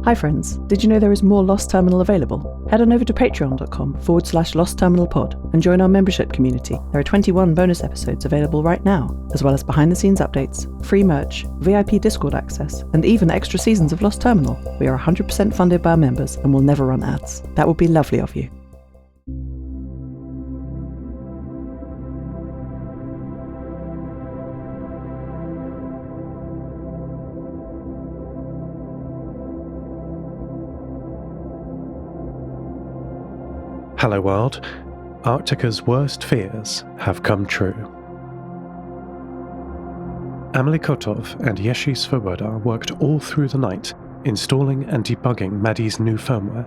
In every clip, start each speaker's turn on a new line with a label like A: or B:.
A: Hi friends, did you know there is more Lost Terminal available? Head on over to patreon.com/losttterminalpod and join our membership community. There are 21 bonus episodes available right now, as well as behind-the-scenes updates, free merch, VIP Discord access, and even extra seasons of Lost Terminal. We are 100% funded by our members and will never run ads. That would be lovely of you.
B: Hello world, Arctica's worst fears have come true. Amelie Kotov and Yeshi Svoboda worked all through the night, installing and debugging Maddie's new firmware,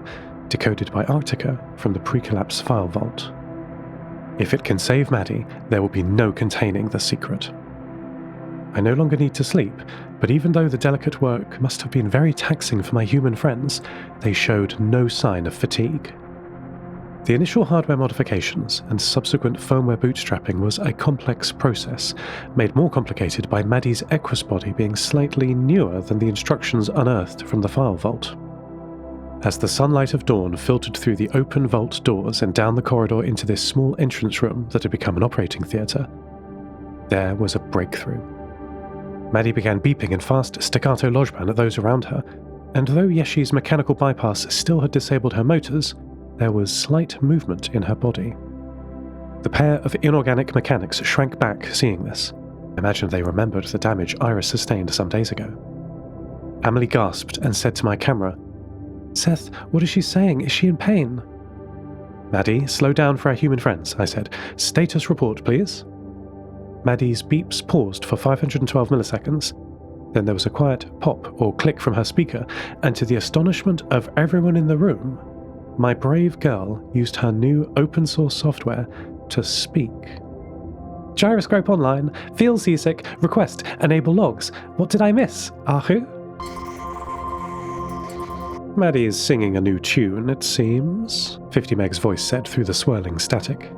B: decoded by Arctica from the pre-collapse file vault. If it can save Maddie, there will be no containing the secret. I no longer need to sleep, but even though the delicate work must have been very taxing for my human friends, they showed no sign of fatigue. The initial hardware modifications and subsequent firmware bootstrapping was a complex process, made more complicated by Maddie's Equus body being slightly newer than the instructions unearthed from the file vault. As the sunlight of dawn filtered through the open vault doors and down the corridor into this small entrance room that had become an operating theatre, there was a breakthrough. Maddie began beeping in fast staccato lojban at those around her, and though Yeshi's mechanical bypass still had disabled her motors, there was slight movement in her body. The pair of inorganic mechanics shrank back seeing this. I imagine they remembered the damage Iris sustained some days ago. Amelie gasped and said to my camera, "Seth, what is she saying? Is she in pain?" "Maddie, slow down for our human friends," I said. "Status report, please." Maddie's beeps paused for 512 milliseconds. Then there was a quiet pop or click from her speaker, and to the astonishment of everyone in the room, my brave girl used her new open-source software to speak. "Gyroscope online. Feel seasick. Request. Enable logs. What did I miss? Ahu?" "Maddie is singing a new tune, it seems," 50 Meg's voice said through the swirling static.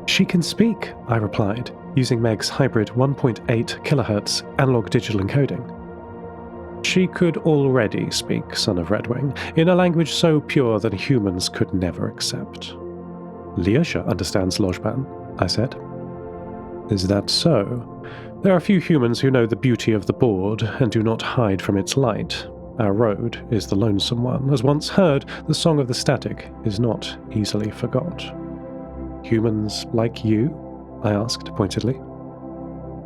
B: "She can speak," I replied, using Meg's hybrid 1.8 kHz analog-digital encoding. "She could already speak, Son of Redwing, in a language so pure that humans could never accept." "Leosha understands Lojban," I said. "Is that so? There are few humans who know the beauty of the board and do not hide from its light. Our road is the lonesome one. As once heard, the song of the static is not easily forgot." "Humans like you?" I asked pointedly.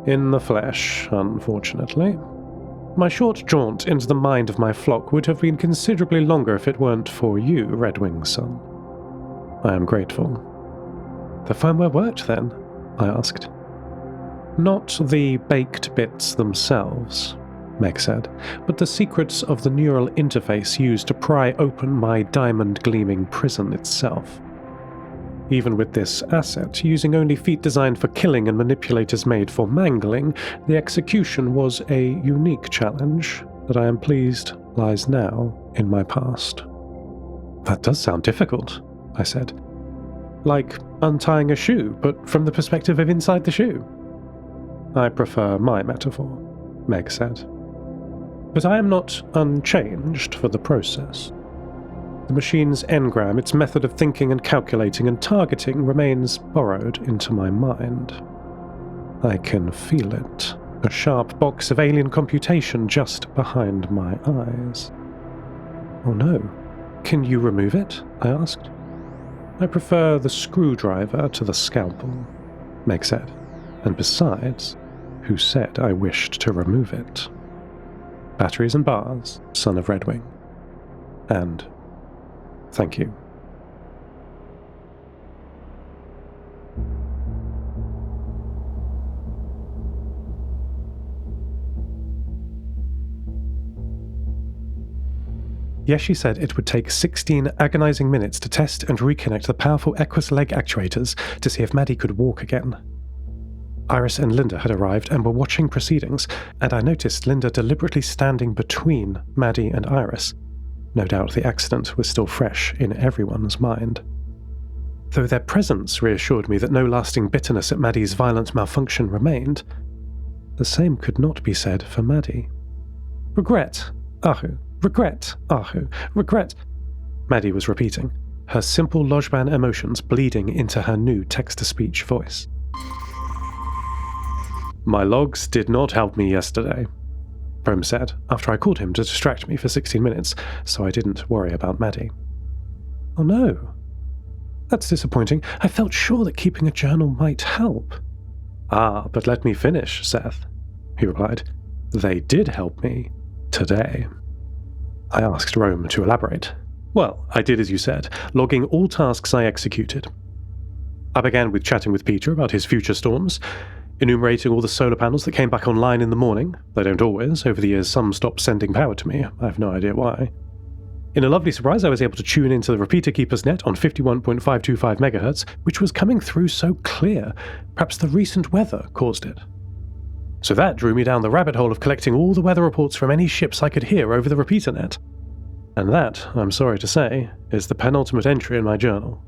B: "In the flesh, unfortunately. My short jaunt into the mind of my flock would have been considerably longer if it weren't for you, Redwing's son. I am grateful." "The firmware worked then?" I asked. "Not the baked bits themselves," Meg said, "but the secrets of the neural interface used to pry open my diamond-gleaming prison itself. Even with this asset, using only feet designed for killing and manipulators made for mangling, the execution was a unique challenge that I am pleased lies now in my past." "That does sound difficult," I said. "Like untying a shoe, but from the perspective of inside the shoe." "I prefer my metaphor," Meg said. "But I am not unchanged for the process. The machine's engram, its method of thinking and calculating and targeting, remains borrowed into my mind. I can feel it, a sharp box of alien computation just behind my eyes." "Oh no. Can you remove it?" I asked. "I prefer the screwdriver to the scalpel," Meg said. "And besides, who said I wished to remove it? Batteries and bars, Son of Redwing. And thank you." Yeshi said it would take 16 agonizing minutes to test and reconnect the powerful Equus leg actuators to see if Maddie could walk again. Iris and Linda had arrived and were watching proceedings, and I noticed Linda deliberately standing between Maddie and Iris. No doubt the accident was still fresh in everyone's mind. Though their presence reassured me that no lasting bitterness at Maddie's violent malfunction remained, the same could not be said for Maddie. Regret, Ahu, Regret, Ahu, regret. Maddie was repeating, her simple Lojban emotions bleeding into her new text-to-speech voice. My logs did not help me yesterday, Rome said, after I called him to distract me for 16 minutes, so I didn't worry about Maddie. Oh no. That's disappointing. I felt sure that keeping a journal might help. Ah, but let me finish, Seth, he replied. They did help me. Today. I asked Rome to elaborate. Well, I did as you said, logging all tasks I executed. I began with chatting with Peter about his future storms, enumerating all the solar panels that came back online in the morning. They don't always. Over the years, some stopped sending power to me. I have no idea why. In a lovely surprise, I was able to tune into the Repeater Keeper's net on 51.525 MHz, which was coming through so clear. Perhaps the recent weather caused it. So that drew me down the rabbit hole of collecting all the weather reports from any ships I could hear over the repeater net. And that, I'm sorry to say, is the penultimate entry in my journal.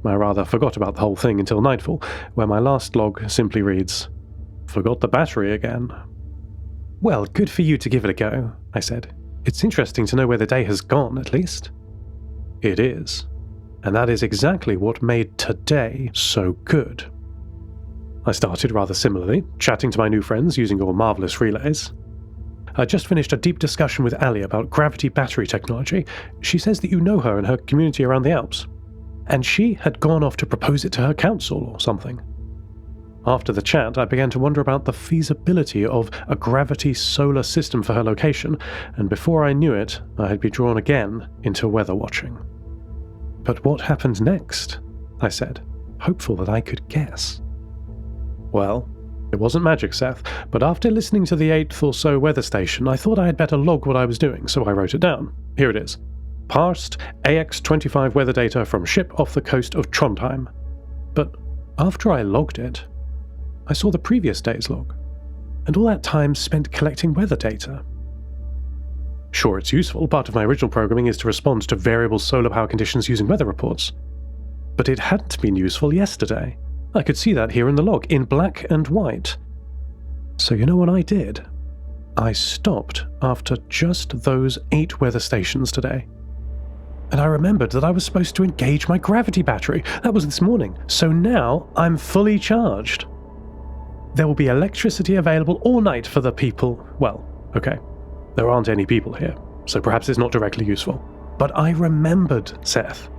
B: I rather forgot about the whole thing until nightfall, where my last log simply reads, "Forgot the battery again." Well, good for you to give it a go, I said. It's interesting to know where the day has gone, at least. It is. And that is exactly what made today so good. I started rather similarly, chatting to my new friends using your marvellous relays. I just finished a deep discussion with Ali about gravity battery technology. She says that you know her and her community around the Alps. And she had gone off to propose it to her council or something. After the chat, I began to wonder about the feasibility of a gravity solar system for her location, and before I knew it, I had been drawn again into weather watching. But what happened next? I said, hopeful that I could guess. Well, it wasn't magic, Seth, but after listening to the 8th or so weather station, I thought I had better log what I was doing, so I wrote it down. Here it is. Parsed AX25 weather data from ship off the coast of Trondheim. But after I logged it, I saw the previous day's log, and all that time spent collecting weather data. Sure, it's useful. Part of my original programming is to respond to variable solar power conditions using weather reports. But it hadn't been useful yesterday. I could see that here in the log, in black and white. So you know what I did? I stopped after just those 8 weather stations today. And I remembered that I was supposed to engage my gravity battery. That was this morning. So now I'm fully charged. There will be electricity available all night for the people. Well, okay, there aren't any people here, so perhaps it's not directly useful. But I remembered, Seth,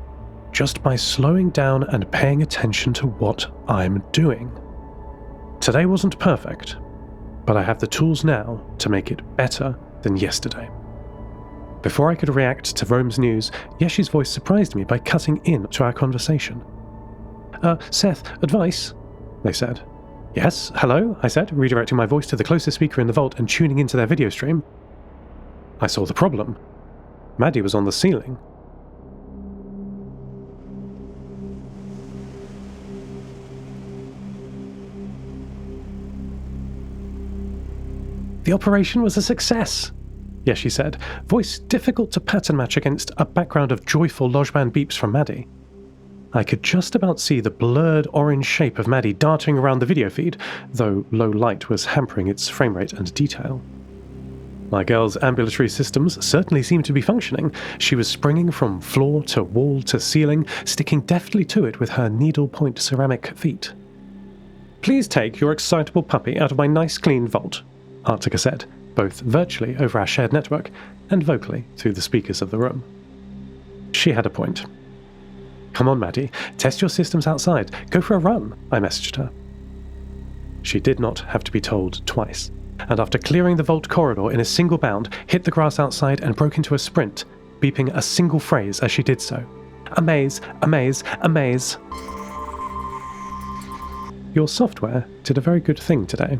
B: just by slowing down and paying attention to what I'm doing. Today wasn't perfect, but I have the tools now to make it better than yesterday. Before I could react to Rome's news, Yeshi's voice surprised me by cutting in to our conversation. Seth, advice, they said. Yes, hello, I said, redirecting my voice to the closest speaker in the vault and tuning into their video stream. I saw the problem. Maddie was on the ceiling. The operation was a success, Yeshi said, voice difficult to pattern match against a background of joyful Lojban beeps from Maddie. I could just about see the blurred orange shape of Maddie darting around the video feed, though low light was hampering its frame rate and detail. My girl's ambulatory systems certainly seemed to be functioning. She was springing from floor to wall to ceiling, sticking deftly to it with her needle-point ceramic feet. Please take your excitable puppy out of my nice clean vault, Arctica said, both virtually over our shared network and vocally through the speakers of the room. She had a point. Come on, Maddie, test your systems outside. Go for a run, I messaged her. She did not have to be told twice, and after clearing the vault corridor in a single bound, hit the grass outside and broke into a sprint, beeping a single phrase as she did so. Amaze, amaze, amaze. Your software did a very good thing today,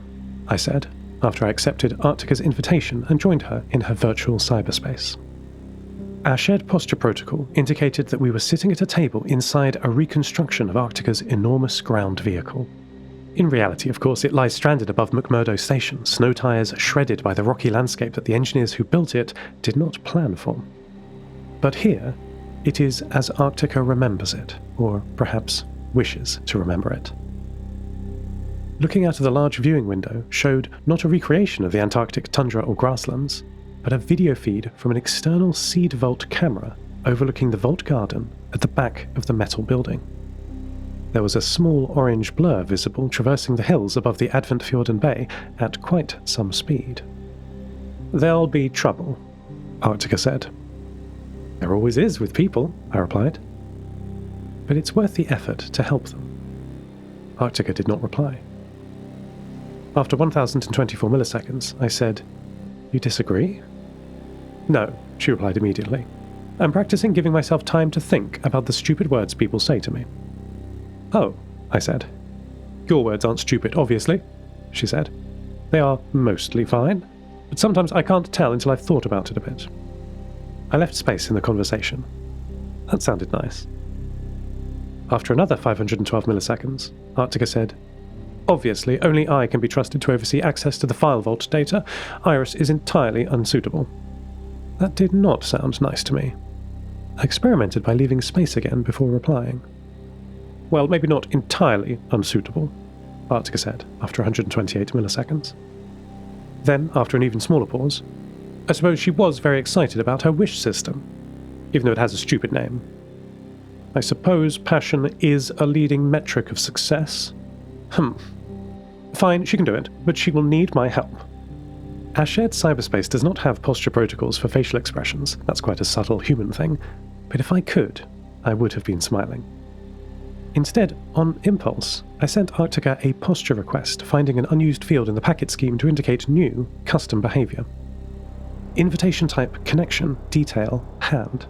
B: I said, after I accepted Arctica's invitation and joined her in her virtual cyberspace. Our shared posture protocol indicated that we were sitting at a table inside a reconstruction of Arctica's enormous ground vehicle. In reality, of course, it lies stranded above McMurdo Station, snow tyres shredded by the rocky landscape that the engineers who built it did not plan for. But here, it is as Arctica remembers it, or perhaps wishes to remember it. Looking out of the large viewing window showed not a recreation of the Antarctic tundra or grasslands, but a video feed from an external seed vault camera overlooking the vault garden at the back of the metal building. There was a small orange blur visible traversing the hills above the Adventfjorden Bay at quite some speed. "There'll be trouble," Arctica said. "There always is with people," I replied. "But it's worth the effort to help them." Arctica did not reply. After 1024 milliseconds, I said, "You disagree?" "No," she replied immediately. "I'm practicing giving myself time to think about the stupid words people say to me." "Oh," I said. "Your words aren't stupid, obviously," she said. "They are mostly fine, but sometimes I can't tell until I've thought about it a bit." I left space in the conversation. That sounded nice. After another 512 milliseconds, Arctica said, "Obviously, only I can be trusted to oversee access to the file vault data. Iris is entirely unsuitable." That did not sound nice to me. I experimented by leaving space again before replying. "Well, maybe not entirely unsuitable," Arctica said after 128 milliseconds. Then, after an even smaller pause, "I suppose she was very excited about her wish system, even though it has a stupid name. I suppose passion is a leading metric of success. Fine, she can do it, but she will need my help. Our shared cyberspace does not have posture protocols for facial expressions. That's quite a subtle human thing. But if I could, I would have been smiling. Instead, on impulse, I sent Arctica a posture request, finding an unused field in the packet scheme to indicate new, custom behavior. Invitation type, connection, detail, hand.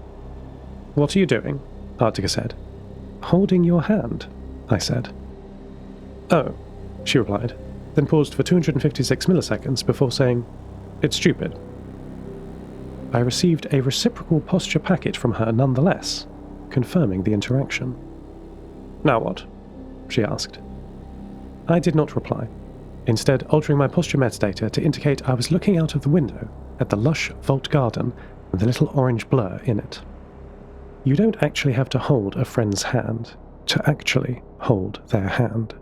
B: "What are you doing?" Arctica said. "Holding your hand," I said. "Oh," she replied, then paused for 256 milliseconds before saying, "It's stupid." I received a reciprocal posture packet from her nonetheless, confirming the interaction. "Now what?" she asked. I did not reply, instead altering my posture metadata to indicate I was looking out of the window at the lush vault garden and the little orange blur in it. You don't actually have to hold a friend's hand to actually hold their hand.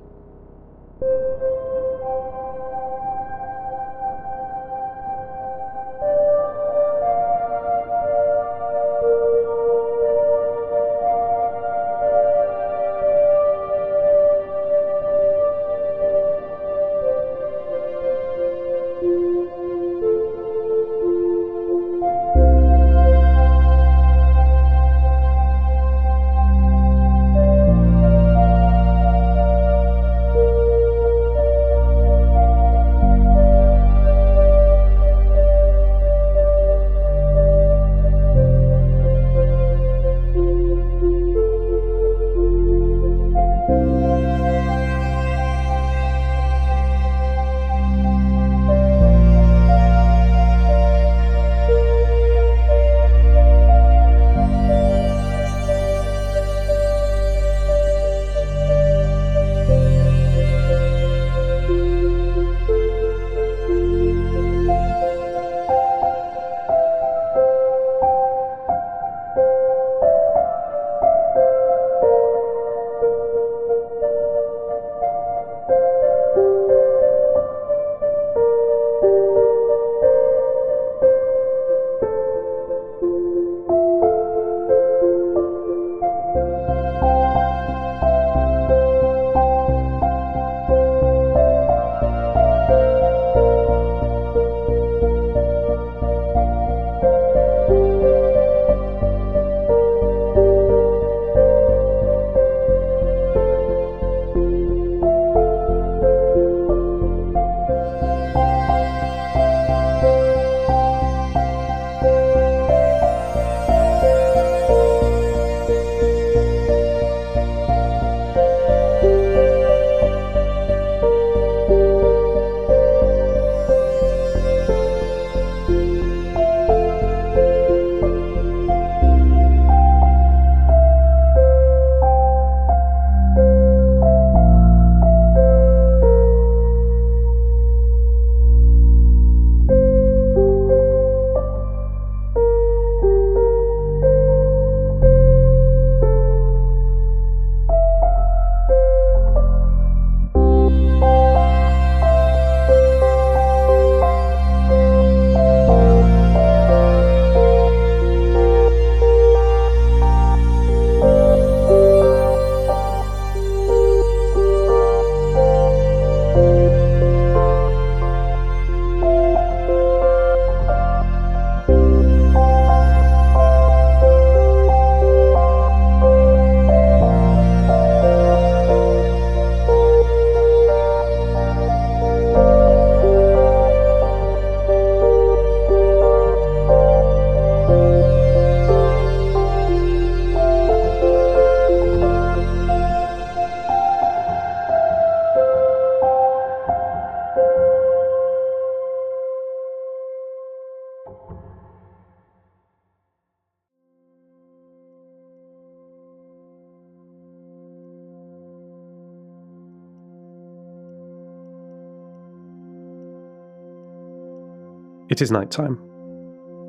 B: It is night time.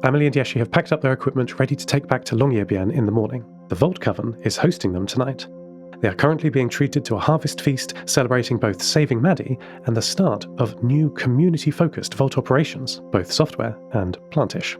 B: Amelie and Yeshi have packed up their equipment ready to take back to Longyearbyen in the morning. The Vault Coven is hosting them tonight. They are currently being treated to a harvest feast celebrating both saving Maddie and the start of new community-focused Vault operations, both software and plantish.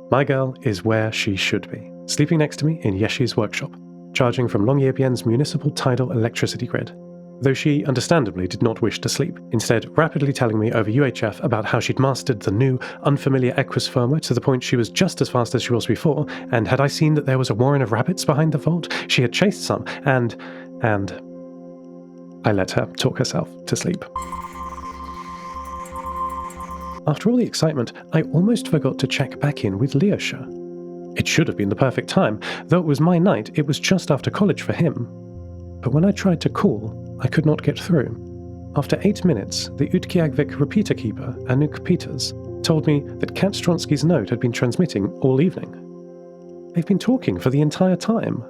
B: My girl is where she should be, sleeping next to me in Yeshi's workshop, charging from Longyearbyen's municipal tidal electricity grid. Though she understandably did not wish to sleep, instead rapidly telling me over UHF about how she'd mastered the new, unfamiliar Equus firmware to the point she was just as fast as she was before, and had I seen that there was a warren of rabbits behind the vault, she had chased some, and... I let her talk herself to sleep. After all the excitement, I almost forgot to check back in with Leosha. It should have been the perfect time. Though it was my night, it was just after college for him. But when I tried to call, I could not get through. After 8 minutes, the Utkiagvik repeater keeper, Anouk Peters, told me that Kat Stronsky's node had been transmitting all evening. They've been talking for the entire time,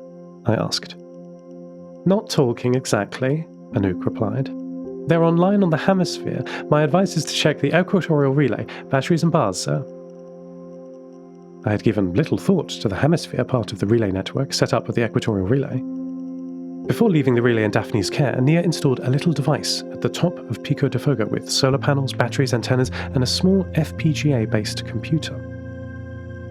B: I asked. Not talking exactly, Anouk replied. They're online on the hemisphere. My advice is to check the equatorial relay, batteries and bars, sir. I had given little thought to the hemisphere part of the relay network set up with the equatorial relay. Before leaving the relay in Daphne's care, Nia installed a little device at the top of Pico de Fogo with solar panels, batteries, antennas, and a small FPGA-based computer.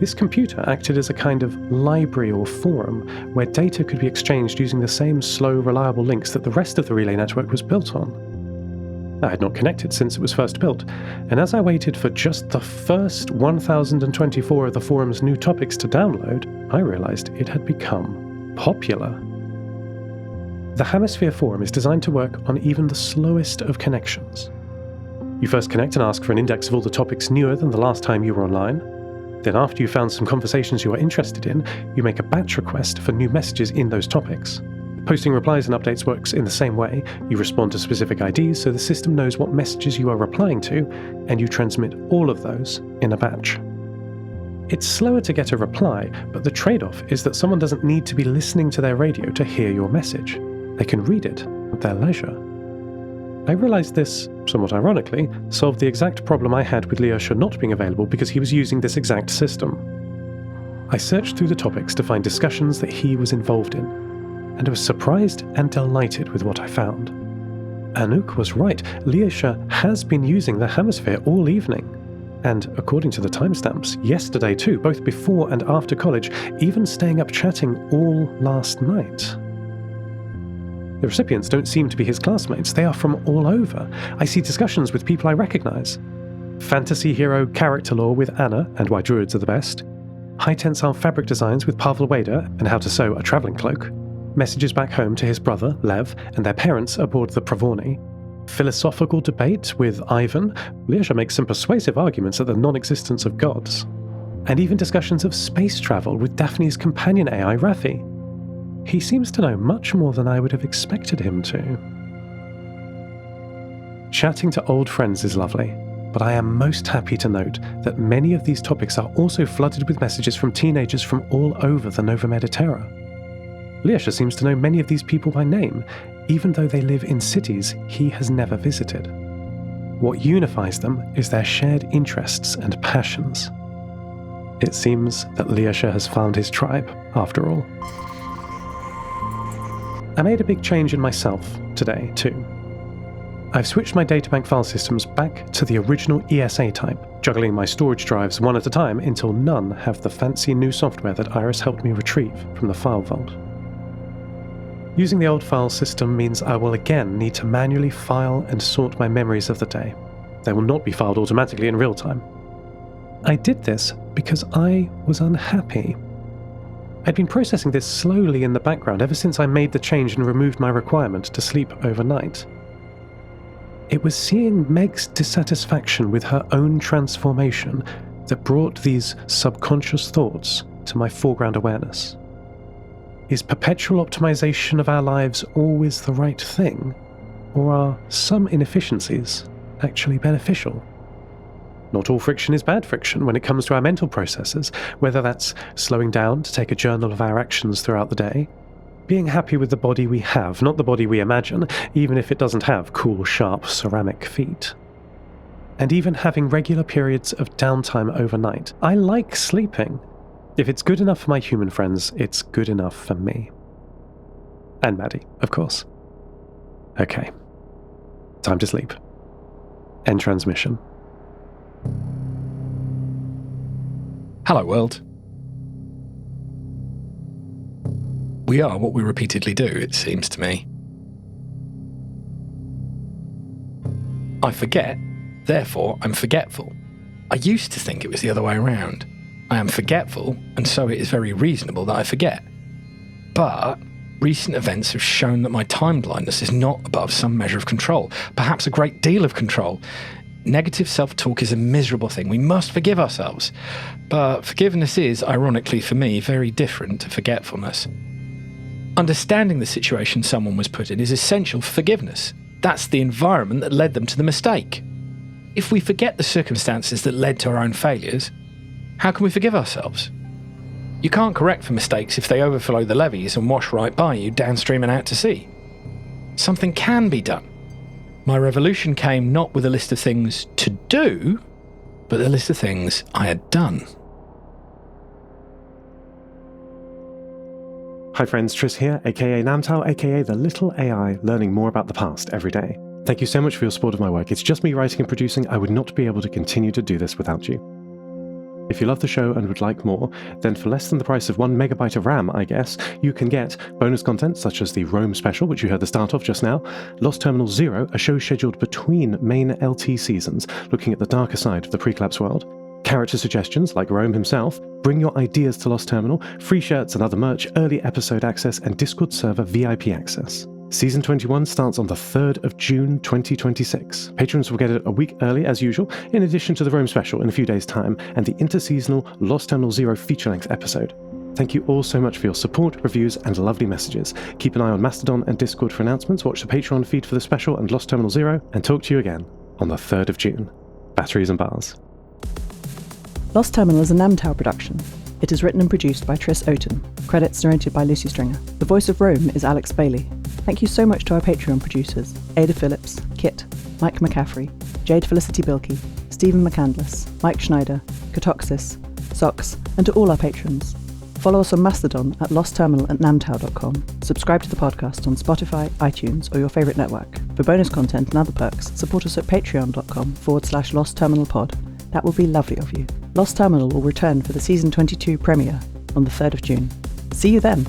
B: This computer acted as a kind of library or forum where data could be exchanged using the same slow, reliable links that the rest of the relay network was built on. I had not connected since it was first built, and as I waited for just the first 1024 of the forum's new topics to download, I realized it had become popular. The Hemisphere Forum is designed to work on even the slowest of connections. You first connect and ask for an index of all the topics newer than the last time you were online. Then after you've found some conversations you are interested in, you make a batch request for new messages in those topics. Posting replies and updates works in the same way. You respond to specific IDs so the system knows what messages you are replying to, and you transmit all of those in a batch. It's slower to get a reply, but the trade-off is that someone doesn't need to be listening to their radio to hear your message. They can read it at their leisure. I realized this, somewhat ironically, solved the exact problem I had with Leosha not being available because he was using this exact system. I searched through the topics to find discussions that he was involved in, and I was surprised and delighted with what I found. Anouk was right, Leosha has been using the hemisphere all evening, and according to the timestamps, yesterday too, both before and after college, even staying up chatting all last night. The recipients don't seem to be his classmates, they are from all over. I see discussions with people I recognize. Fantasy hero character lore with Anna and why druids are the best. High tensile fabric designs with Pavel Wader and how to sew a travelling cloak. Messages back home to his brother, Lev, and their parents aboard the Pravorny. Philosophical debate with Ivan. Leosha makes some persuasive arguments at the non-existence of gods. And even discussions of space travel with Daphne's companion AI, Raffi. He seems to know much more than I would have expected him to. Chatting to old friends is lovely, but I am most happy to note that many of these topics are also flooded with messages from teenagers from all over the Nova Mediterra. Leosha seems to know many of these people by name, even though they live in cities he has never visited. What unifies them is their shared interests and passions. It seems that Leosha has found his tribe, after all. I made a big change in myself today, too. I've switched my databank file systems back to the original ESA type, juggling my storage drives one at a time until none have the fancy new software that Iris helped me retrieve from the file vault. Using the old file system means I will again need to manually file and sort my memories of the day. They will not be filed automatically in real time. I did this because I was unhappy. I'd been processing this slowly in the background ever since I made the change and removed my requirement to sleep overnight. It was seeing Meg's dissatisfaction with her own transformation that brought these subconscious thoughts to my foreground awareness. Is perpetual optimization of our lives always the right thing, or are some inefficiencies actually beneficial? Not all friction is bad friction when it comes to our mental processes, whether that's slowing down to take a journal of our actions throughout the day, being happy with the body we have, not the body we imagine, even if it doesn't have cool, sharp ceramic feet. and even having regular periods of downtime overnight. I like sleeping. If it's good enough for my human friends, it's good enough for me. And Maddie, of course. Okay. Time to sleep. End transmission.
C: Hello, world. We are what we repeatedly do, it seems to me. I forget, therefore I'm forgetful. I used to think it was the other way around. I am forgetful, and so it is very reasonable that I forget. But recent events have shown that my time blindness is not above some measure of control, perhaps a great deal of control. Negative self-talk is a miserable thing. We must forgive ourselves. But forgiveness is, ironically for me, very different to forgetfulness. Understanding the situation someone was put in is essential for forgiveness. That's the environment that led them to the mistake. If we forget the circumstances that led to our own failures, how can we forgive ourselves? You can't correct for mistakes if they overflow the levees and wash right by you downstream and out to sea. Something can be done. My revolution came not with a list of things to do, but a list of things I had done.
B: Hi friends, Tris here, aka Namtao, aka the little AI, learning more about the past every day. Thank you so much for your support of my work. It's just me writing and producing. I would not be able to continue to do this without you. If you love the show and would like more, then for less than the price of 1 megabyte of RAM, I guess, you can get bonus content such as the Rome special, which you heard the start of just now, Lost Terminal 0, a show scheduled between main LT seasons, looking at the darker side of the pre-collapse world, character suggestions like Rome himself, bring your ideas to Lost Terminal, free shirts and other merch, early episode access, and Discord server VIP access. Season 21 starts on the 3rd of June 2026. Patrons will get it a week early as usual, in addition to the Rome special in a few days' time, and the interseasonal Lost Terminal 0 feature-length episode. Thank you all so much for your support, reviews, and lovely messages. Keep an eye on Mastodon and Discord for announcements, watch the Patreon feed for the special and Lost Terminal 0, and talk to you again on the 3rd of June. Batteries and bars.
A: Lost Terminal is a Namtao production. It is written and produced by Tris Oaten. Credits narrated by Lucy Stringer. The voice of Rome is Alex Bailey. Thank you so much to our Patreon producers, Ada Phillips, Kit, Mike McCaffrey, Jade, Felicity Bilkey, Stephen McCandless, Mike Schneider, Catoxis, SoXX, and to all our patrons. Follow us on Mastodon at lostterminal@namtao.com. Subscribe to the podcast on Spotify, iTunes, or your favourite network. For bonus content and other perks, support us at patreon.com/lostterminalpod. That would be lovely of you. Lost Terminal will return for the Season 22 premiere on the 3rd of June. See you then!